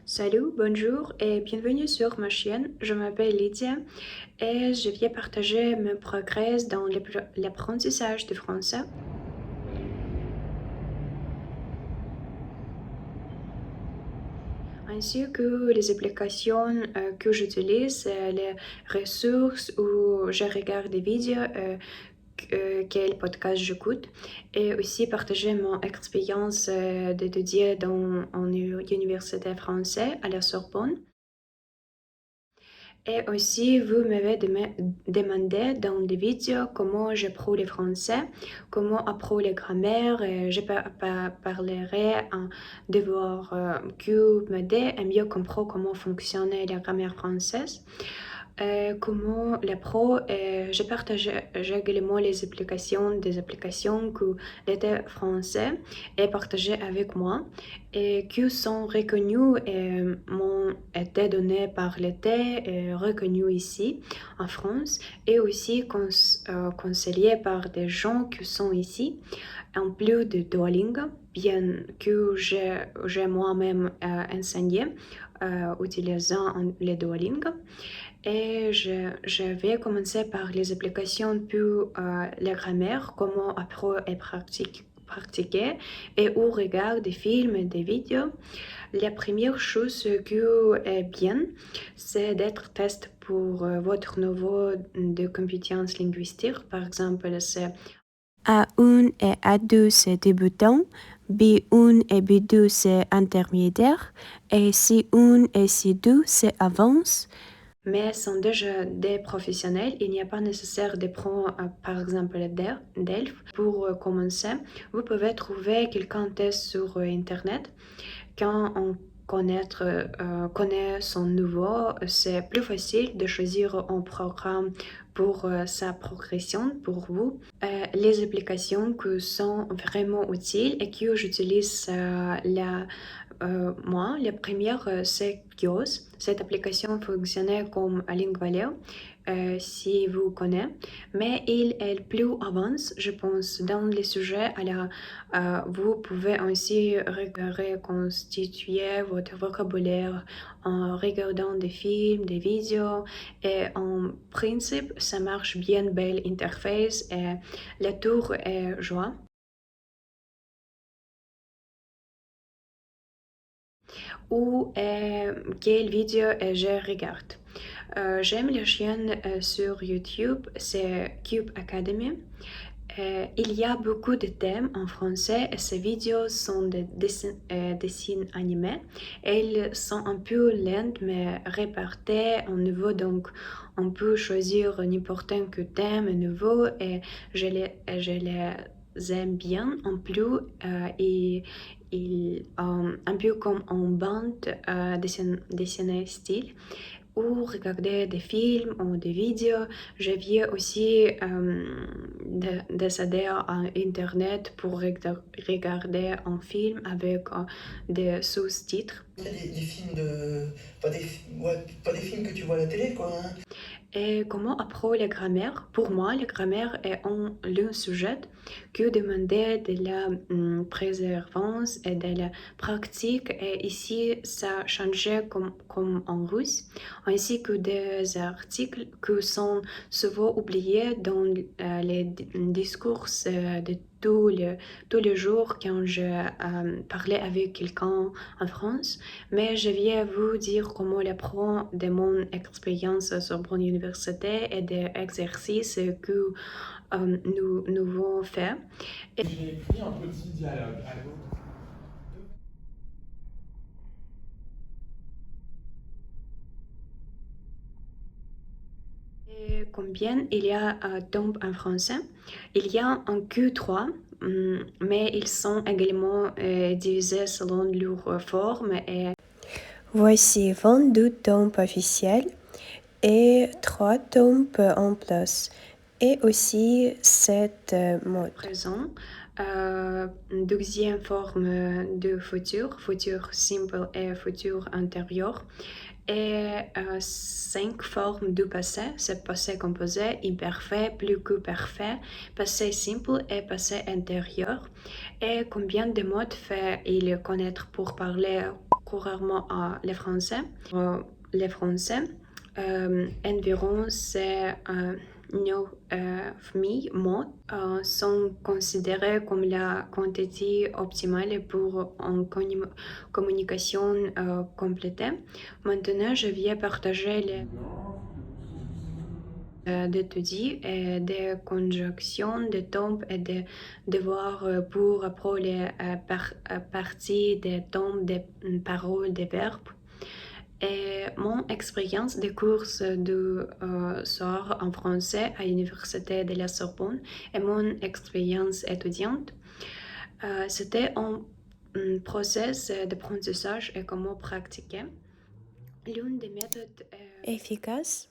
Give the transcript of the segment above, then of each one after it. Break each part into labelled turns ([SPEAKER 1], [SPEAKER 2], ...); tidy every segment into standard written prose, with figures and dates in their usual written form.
[SPEAKER 1] Salut, bonjour et bienvenue sur ma chaîne. Je m'appelle Lydia et je viens partager mes progrès dans l'apprentissage du français. Ainsi que les applications que j'utilise, les ressources où je regarde des vidéos, quel podcast j'écoute, et aussi partager mon expérience d'étudier dans une université française à la Sorbonne. Et aussi, vous m'avez demandé dans des vidéos comment j'apprends le français, comment apprendre la grammaire. Je parlerai de voir que m'aider à mieux comprendre comment fonctionne la grammaire française. Comment l'apprendre, je partage également des applications que l'État français est partagé avec moi et qui sont reconnues et m'ont été données par l'État et reconnues ici en France et aussi conseillées par des gens qui sont ici, en plus de Duolingo, bien que j'ai moi-même enseigné utilisant le Duolingo. Et je vais commencer par les applications pour la grammaire, comment apprendre et pratiquer, et où regarder des films et des vidéos. La première chose que est bien, c'est d'être test pour votre niveau de compétences linguistiques. Par exemple, c'est A1 et A2, c'est débutant. B1 et B2, c'est intermédiaire. Et C1 et C2, c'est avance. Mais sont déjà des professionnels, il n'y a pas nécessaire de prendre par exemple DELF. Pour commencer, vous pouvez trouver quelqu'un test sur Internet. Quand on connaît son niveau, c'est plus facile de choisir un programme pour sa progression pour vous. Les applications qui sont vraiment utiles et que j'utilise moi, la première, c'est Kios. Cette application fonctionnait comme Lingvaleo, si vous connaissez, mais il est plus avancé, je pense, dans les sujets. Alors, vous pouvez aussi reconstituer votre vocabulaire en regardant des films, des vidéos, et en principe, ça marche bien, belle interface, et la tour est joie. Ou quelle vidéo je regarde. J'aime la chaîne sur YouTube, c'est Cube Academy. Il y a beaucoup de thèmes en français et ces vidéos sont des dessins animés. Elles sont un peu lentes mais réparties en niveau, donc on peut choisir n'importe quel thème nouveau et je les aime bien en plus un peu comme en bande dessinée style ou regarder des films ou des vidéos. Je viens aussi d'accéder à Internet pour regarder un film avec des sous-titres.
[SPEAKER 2] Des films de. Ouais, pas des films que tu vois à la télé, quoi, hein.
[SPEAKER 1] Et comment apprendre la grammaire? Pour moi, la grammaire est le sujet que demander de la préservance et de la pratique. Et ici, ça changeait comme en russe, ainsi que des articles qui sont souvent oubliés dans les discours de tous les jours quand je parlais avec quelqu'un en France. Mais je viens vous dire comment l'apprendre de mon expérience sur mon université et des exercices que nous avons fait.
[SPEAKER 3] J'ai écrit un petit dialogue.
[SPEAKER 1] Et combien il y a tombes en français? Il y a un Q3, mais ils sont également divisés selon leur forme. Et voici 22 tombes officielles et 3 tombes en plus. Et aussi 7 mots présents. Deuxième forme de futur, futur simple et futur antérieur. et 5 formes du passé. C'est passé composé, imparfait, plus que parfait, passé simple et passé intérieur. Et combien de mots fait-il connaître pour parler couramment les Français? Les Français, environ c'est 9 000 mots sont considérés comme la quantité optimale pour une communication complète. Maintenant, je vais partager les d'étudier et des conjonctions, des temps et des devoirs pour apprendre partie des temps, des paroles, des verbes. Et mon expérience de course de soir en français à l'université de la Sorbonne et mon expérience étudiante, c'était un process d'apprentissage et comment pratiquer. L'une des méthodes efficaces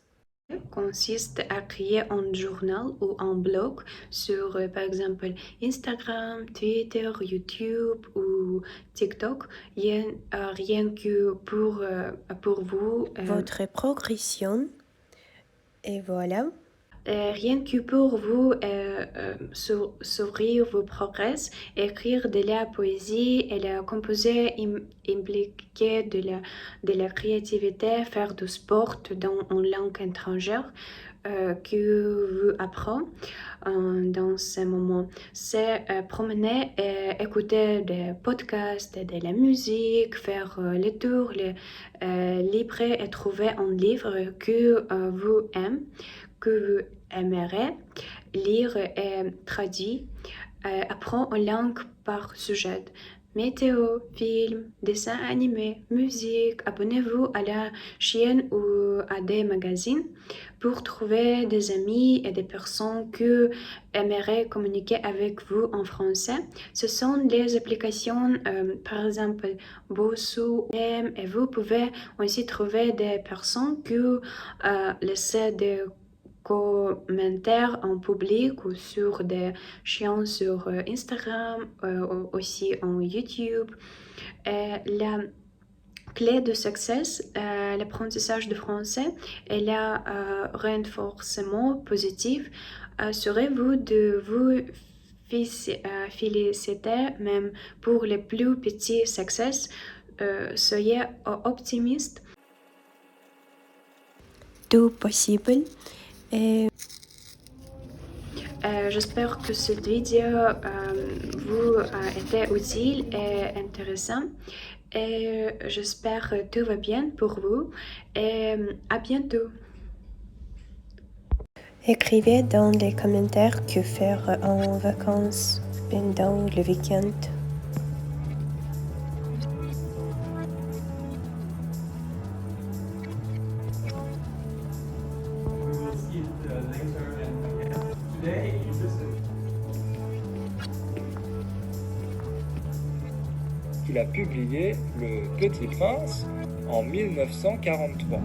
[SPEAKER 1] consiste à créer un journal ou un blog sur, par exemple, Instagram, Twitter, YouTube ou TikTok, rien que pour vous.
[SPEAKER 4] Votre progression, et voilà.
[SPEAKER 1] Rien que pour vous s'ouvrir vos progrès, écrire de la poésie et la composer, impliquer de la créativité, faire du sport dans une langue étrangère que vous apprenez dans ce moment. C'est promener et écouter des podcasts, de la musique, faire les tours, lire et trouver un livre que vous aimez, que vous aimerez lire et traduire. Apprends une langue par sujet. Météo, film, dessins animés, musique. Abonnez-vous à la chaîne ou à des magazines pour trouver des amis et des personnes qui aimeraient communiquer avec vous en français. Ce sont des applications, par exemple, Bossou, et vous pouvez aussi trouver des personnes qui laissent des commentaires en public ou sur des chaînes sur Instagram, aussi en YouTube. La clé de succès, l'apprentissage de français et le renforcement positif. Assurez-vous de vous féliciter même pour les plus petits succès. Soyez optimiste.
[SPEAKER 4] Tout possible. Et
[SPEAKER 1] j'espère que cette vidéo vous a été utile et intéressant. Et j'espère que tout va bien pour vous. Et à bientôt.
[SPEAKER 4] écrivez dans les commentaires que faire en vacances pendant le week-end.
[SPEAKER 3] We will see it later and again. Today you just
[SPEAKER 5] Il a publié Le Petit Prince en 1943.